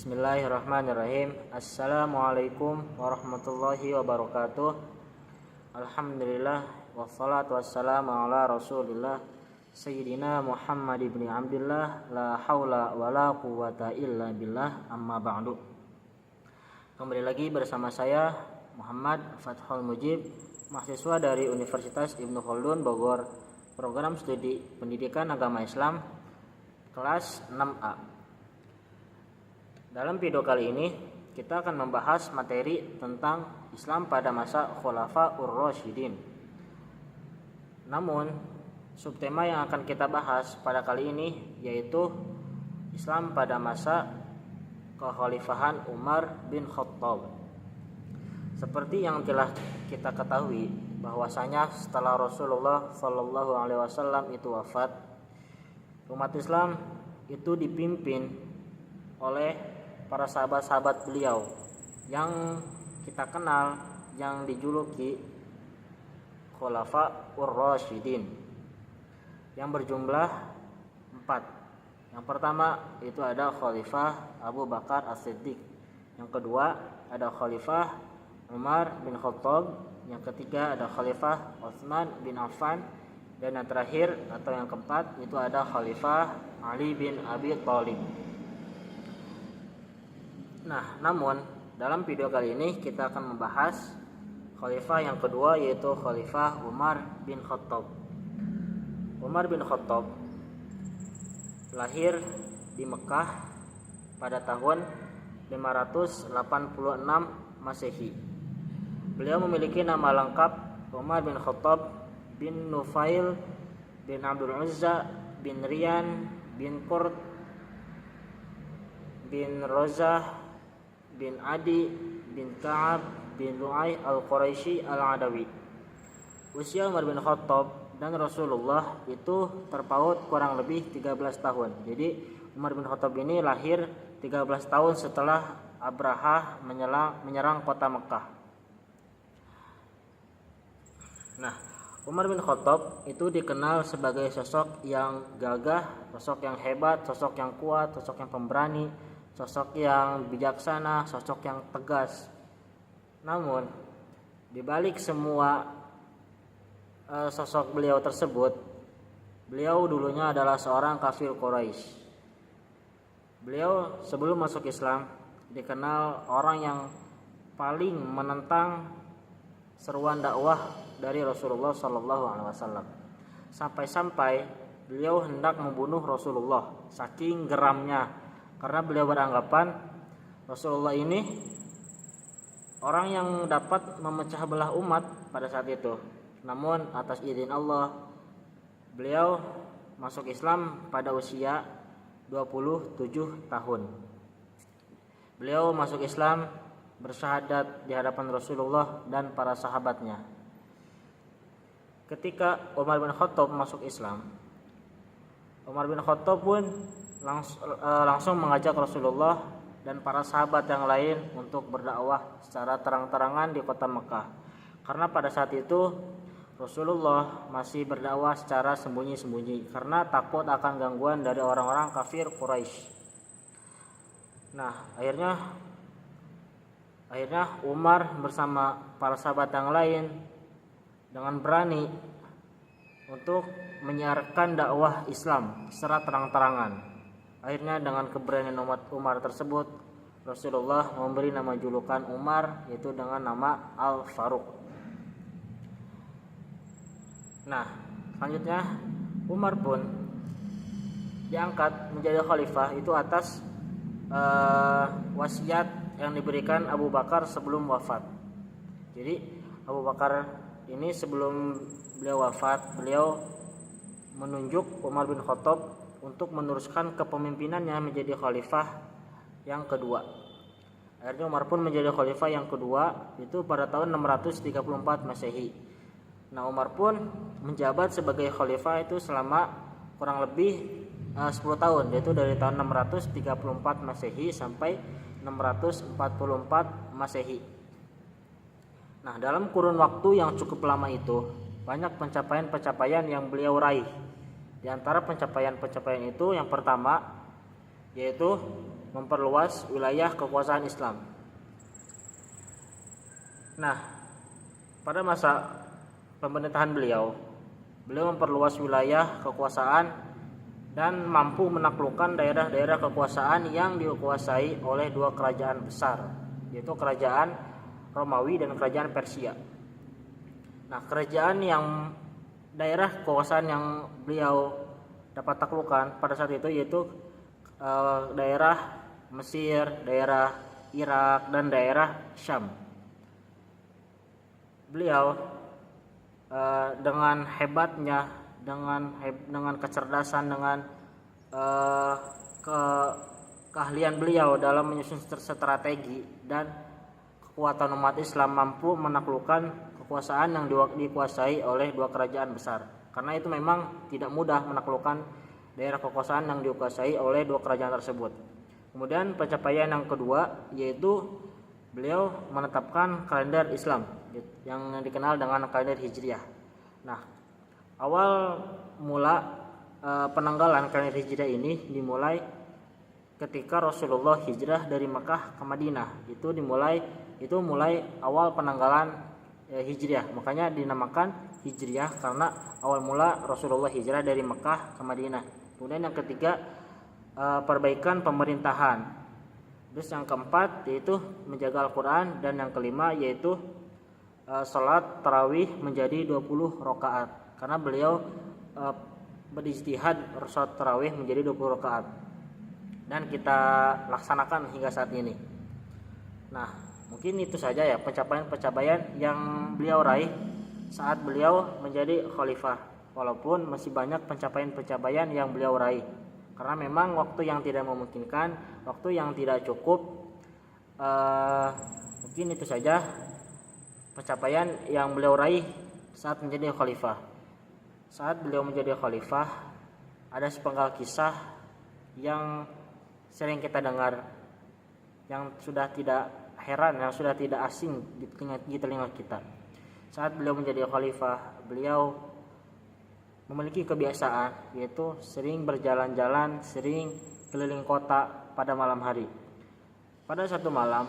Bismillahirrahmanirrahim. Assalamualaikum warahmatullahi wabarakatuh. Alhamdulillah wassalatu wassalamu ala Rasulillah Sayyidina Muhammad ibn Abdillah la haula wala quwata illa billah, amma ba'du. Kembali lagi bersama saya Muhammad Fathul Mujib, mahasiswa dari Universitas Ibnu Khaldun Bogor, program studi pendidikan agama Islam kelas 6A. Dalam video kali ini kita akan membahas materi tentang Islam pada masa Khulafaur Rasyidin. Namun subtema yang akan kita bahas pada kali ini yaitu Islam pada masa kekhalifahan Umar bin Khattab. Seperti yang telah kita ketahui bahwasanya setelah Rasulullah Shallallahu Alaihi Wasallam itu wafat, umat Islam itu dipimpin oleh para sahabat-sahabat beliau yang kita kenal, yang dijuluki Khulafaur Rasyidin, yang berjumlah 4. Yang pertama itu ada Khalifah Abu Bakar As-Siddiq, yang kedua ada Khalifah Umar bin Khattab, yang ketiga ada Khalifah Utsman bin Affan, dan yang terakhir atau yang keempat itu ada Khalifah Ali bin Abi Thalib. Nah, namun dalam video kali ini kita akan membahas khalifah yang kedua yaitu Khalifah Umar bin Khattab. Umar bin Khattab lahir di Mekah pada tahun 586 Masehi. Beliau memiliki nama lengkap Umar bin Khattab bin Nufail bin Abdul Uzza bin Riyan bin Qurt bin Rozah bin Adi bin Ka'ab bin Lu'ay al-Quraisy al-Adawi. Usia Umar bin Khattab dan Rasulullah itu terpaut kurang lebih 13 tahun. Jadi Umar bin Khattab ini lahir 13 tahun setelah Abraha menyerang kota Mekah. Nah, Umar bin Khattab itu dikenal sebagai sosok yang gagah, sosok yang hebat, sosok yang kuat, sosok yang pemberani, sosok yang bijaksana, sosok yang tegas. Namun di balik semua sosok beliau tersebut, beliau dulunya adalah seorang kafir Quraisy. Beliau sebelum masuk Islam dikenal orang yang paling menentang seruan dakwah dari Rasulullah Shallallahu Alaihi Wasallam. Sampai-sampai beliau hendak membunuh Rasulullah, saking geramnya. Karena beliau beranggapan Rasulullah ini orang yang dapat memecah belah umat pada saat itu. Namun atas izin Allah, beliau masuk Islam pada usia 27 tahun. Beliau masuk Islam bersyahadat di hadapan Rasulullah dan para sahabatnya. Ketika Umar bin Khattab masuk Islam, Umar bin Khattab pun langsung mengajak Rasulullah dan para sahabat yang lain untuk berdakwah secara terang-terangan di kota Mekah. Karena pada saat itu Rasulullah masih berdakwah secara sembunyi-sembunyi karena takut akan gangguan dari orang-orang kafir Quraisy. Nah, akhirnya Umar bersama para sahabat yang lain dengan berani untuk menyiarkan dakwah Islam secara terang-terangan. Akhirnya dengan keberanian Umar tersebut, Rasulullah memberi nama julukan Umar yaitu dengan nama Al-Faruq. Nah, selanjutnya Umar pun diangkat menjadi khalifah itu atas wasiat yang diberikan Abu Bakar sebelum wafat. Jadi Abu Bakar ini sebelum beliau wafat, beliau menunjuk Umar bin Khattab untuk meneruskan kepemimpinannya menjadi khalifah yang kedua. Akhirnya Umar pun menjadi khalifah yang kedua itu pada tahun 634 Masehi. Nah, Umar pun menjabat sebagai khalifah itu selama kurang lebih 10 tahun, yaitu dari tahun 634 Masehi sampai 644 Masehi. Nah, dalam kurun waktu yang cukup lama itu banyak pencapaian-pencapaian yang beliau raih. Di antara pencapaian-pencapaian itu yang pertama yaitu memperluas wilayah kekuasaan Islam. Nah, pada masa pemerintahan beliau memperluas wilayah kekuasaan dan mampu menaklukkan daerah-daerah kekuasaan yang dikuasai oleh dua kerajaan besar, yaitu kerajaan Romawi dan kerajaan Persia. Nah, daerah kekuasaan yang beliau dapat taklukkan pada saat itu yaitu daerah Mesir, daerah Irak, dan daerah Syam. Beliau dengan hebatnya, dengan kecerdasan, dengan keahlian beliau dalam menyusun strategi dan kekuatan umat Islam mampu menaklukkan kekuasaan yang dikuasai oleh dua kerajaan besar. Karena itu memang tidak mudah menaklukkan daerah kekuasaan yang dikuasai oleh dua kerajaan tersebut. Kemudian pencapaian yang kedua yaitu beliau menetapkan kalender Islam yang dikenal dengan kalender Hijriah. Nah, awal mula penanggalan kalender Hijriah ini dimulai ketika Rasulullah hijrah dari Makkah ke Madinah. Itu mulai awal penanggalan Hijriah. Makanya dinamakan Hijriah karena awal mula Rasulullah hijrah dari Makkah ke Madinah. Kemudian yang ketiga perbaikan pemerintahan. Terus yang keempat yaitu menjaga Al-Quran, dan yang kelima yaitu salat tarawih menjadi 20 rakaat. Karena beliau berijtihad salat tarawih menjadi 20 rakaat. Dan kita laksanakan hingga saat ini. Nah, mungkin itu saja ya pencapaian yang beliau raih saat beliau menjadi khalifah. Walaupun masih banyak pencapaian yang beliau raih. Karena memang waktu yang tidak memungkinkan, waktu yang tidak cukup. Mungkin itu saja pencapaian yang beliau raih saat menjadi khalifah. Saat beliau menjadi khalifah, ada sepenggal kisah yang sering kita dengar, yang sudah tidak heran, yang sudah tidak asing di telinga kita. Saat beliau menjadi khalifah, beliau memiliki kebiasaan yaitu sering berjalan-jalan, sering keliling kota pada malam hari. Pada satu malam,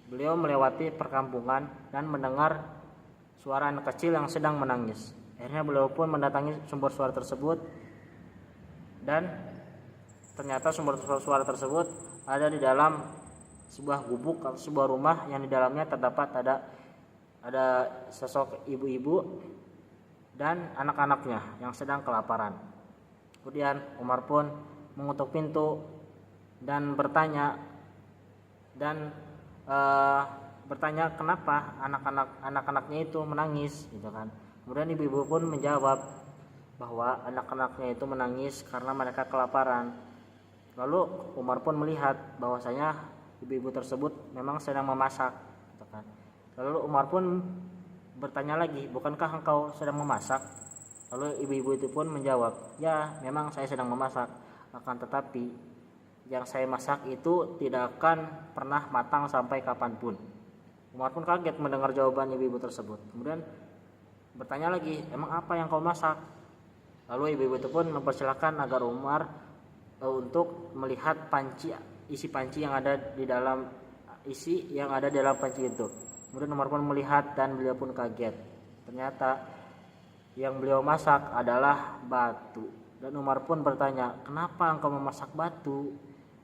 beliau melewati perkampungan dan mendengar suara anak kecil yang sedang menangis. Akhirnya beliau pun mendatangi sumber suara tersebut, dan ternyata sumber suara tersebut ada di dalam sebuah gubuk atau sebuah rumah yang di dalamnya terdapat ada sosok ibu-ibu dan anak-anaknya yang sedang kelaparan. Kemudian Umar pun mengetuk pintu dan bertanya kenapa anak-anaknya itu menangis, gitu kan. Kemudian ibu-ibu pun menjawab bahwa anak-anaknya itu menangis karena mereka kelaparan. Lalu Umar pun melihat bahwasanya ibu-ibu tersebut memang sedang memasak, gitu kan. Lalu Umar pun bertanya lagi, bukankah engkau sedang memasak? Lalu ibu-ibu itu pun menjawab, ya memang saya sedang memasak, akan tetapi yang saya masak itu tidak akan pernah matang sampai kapanpun. Umar pun kaget mendengar jawaban ibu-ibu tersebut. Kemudian bertanya lagi, emang apa yang kau masak? Lalu ibu-ibu itu pun mempersilahkan agar Umar untuk melihat isi panci yang ada di dalam panci itu. Kemudian Umar pun melihat dan beliau pun kaget. Ternyata yang beliau masak adalah batu. Dan Umar pun bertanya, kenapa engkau memasak batu?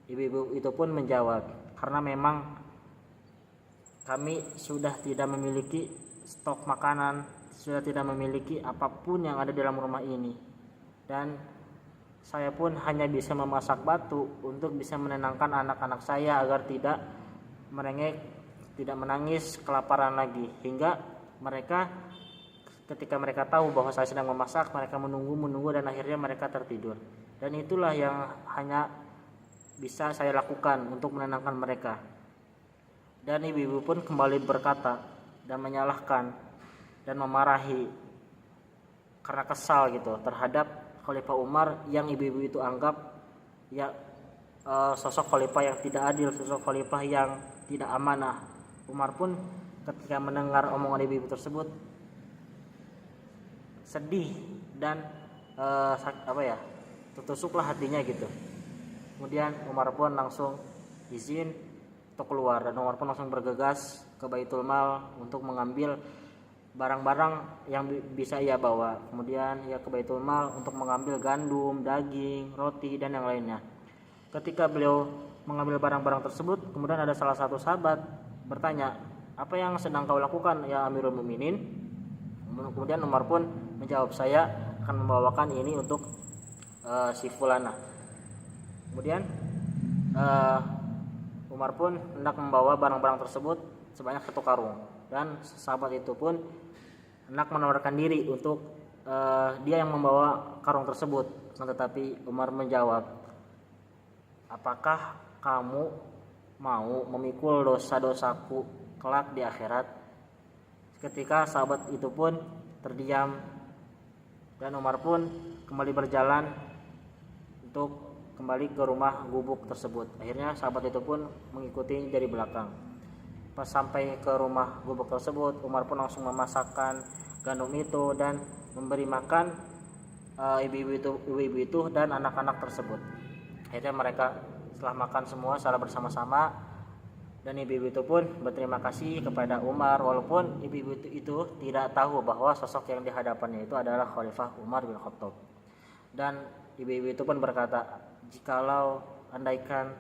Ibu-ibu itu pun menjawab, karena memang kami sudah tidak memiliki stok makanan, sudah tidak memiliki apapun yang ada dalam rumah ini. Dan saya pun hanya bisa memasak batu untuk bisa menenangkan anak-anak saya agar tidak merengek, tidak menangis kelaparan lagi. Hingga mereka ketika mereka tahu bahwa saya sedang memasak, mereka menunggu dan akhirnya mereka tertidur. Dan itulah yang hanya bisa saya lakukan untuk menenangkan mereka. Dan ibu-ibu pun kembali berkata dan menyalahkan dan memarahi karena kesal gitu terhadap Khalifah Umar yang ibu-ibu itu anggap sosok khalifah yang tidak adil, sosok khalifah yang tidak amanah. Umar pun ketika mendengar omongan ibu-ibu tersebut sedih dan tertusuklah hatinya gitu. Kemudian Umar pun langsung izin untuk keluar, dan Umar pun langsung bergegas ke Baitul Mal untuk mengambil barang-barang yang bisa ia bawa. Kemudian ia ke Baitul Mal untuk mengambil gandum, daging, roti, dan yang lainnya. Ketika beliau mengambil barang-barang tersebut, kemudian ada salah satu sahabat bertanya, "Apa yang sedang kau lakukan ya Amirul Mukminin?" Kemudian Umar pun menjawab, "Saya akan membawakan ini untuk si fulana." Kemudian Umar pun hendak membawa barang-barang tersebut sebanyak 1 karung, dan sahabat itu pun hendak menawarkan diri untuk dia yang membawa karung tersebut. Tetapi Umar menjawab, "Apakah kamu mau memikul dosa-dosaku kelak di akhirat?" Ketika sahabat itu pun terdiam, dan Umar pun kembali berjalan untuk kembali ke rumah gubuk tersebut. Akhirnya sahabat itu pun mengikuti dari belakang. Pas sampai ke rumah gubuk tersebut, Umar pun langsung memasakkan gandum itu dan memberi makan ibu-ibu itu dan anak-anak tersebut. Akhirnya mereka setelah makan semua secara bersama-sama, dan ibu-ibu itu pun berterima kasih kepada Umar, walaupun ibu-ibu itu tidak tahu bahwa sosok yang di hadapannya itu adalah Khalifah Umar bin Khattab. Dan ibu-ibu itu pun berkata, "Jikalau andaikan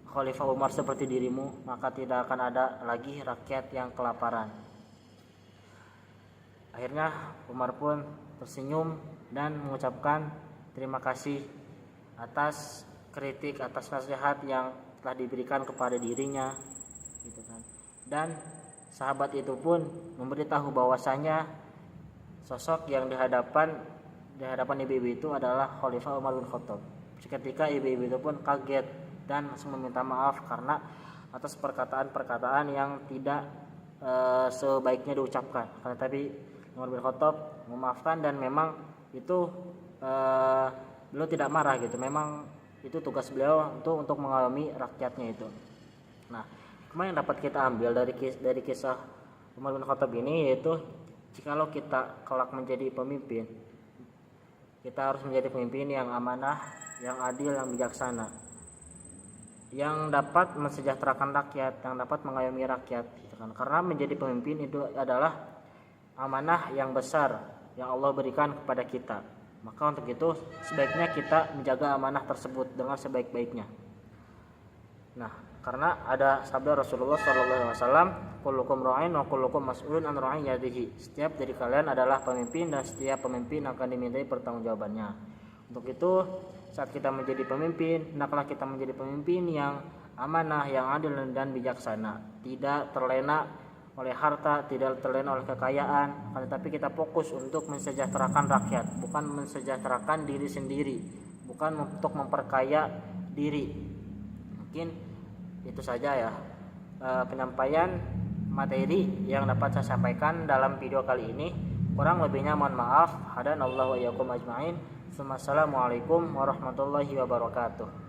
Khalifah Umar seperti dirimu, maka tidak akan ada lagi rakyat yang kelaparan." Akhirnya Umar pun tersenyum dan mengucapkan terima kasih atas kritik, atas nasihat yang telah diberikan kepada dirinya, gitu kan. Dan sahabat itu pun memberitahu bahwasanya sosok yang di hadapan ibu-ibu itu adalah Khalifah Umar bin Khattab. Seketika ibu-ibu itu pun kaget dan langsung meminta maaf karena atas perkataan-perkataan yang tidak sebaiknya diucapkan. Tetapi Umar bin Khattab memaafkan, dan memang itu beliau tidak marah gitu. Memang itu tugas beliau untuk mengayomi rakyatnya itu. Nah, kemarin yang dapat kita ambil dari kisah Umar bin Khattab ini, yaitu jikalau kita kelak menjadi pemimpin, kita harus menjadi pemimpin yang amanah, yang adil, yang bijaksana, yang dapat mensejahterakan rakyat, yang dapat mengayomi rakyat, gitu kan. Karena menjadi pemimpin itu adalah amanah yang besar yang Allah berikan kepada kita. Maka untuk itu sebaiknya kita menjaga amanah tersebut dengan sebaik-baiknya. Nah, karena ada sabda Rasulullah SAW, "Kullukum ra'in wa kullukum mas'ulun an ra'iyatihi." Setiap dari kalian adalah pemimpin, dan setiap pemimpin akan dimintai pertanggungjawabannya. Untuk itu, saat kita menjadi pemimpin, hendaklah kita menjadi pemimpin yang amanah, yang adil dan bijaksana, tidak terlena oleh harta, tidak terlena oleh kekayaan, tetapi kita fokus untuk mensejahterakan rakyat, bukan mensejahterakan diri sendiri, bukan untuk memperkaya diri. Mungkin itu saja ya penyampaian materi yang dapat saya sampaikan dalam video kali ini. Kurang lebihnya mohon maaf. Hadanallahu wa iyyakum ajmain. Wassalamualaikum warahmatullahi wabarakatuh.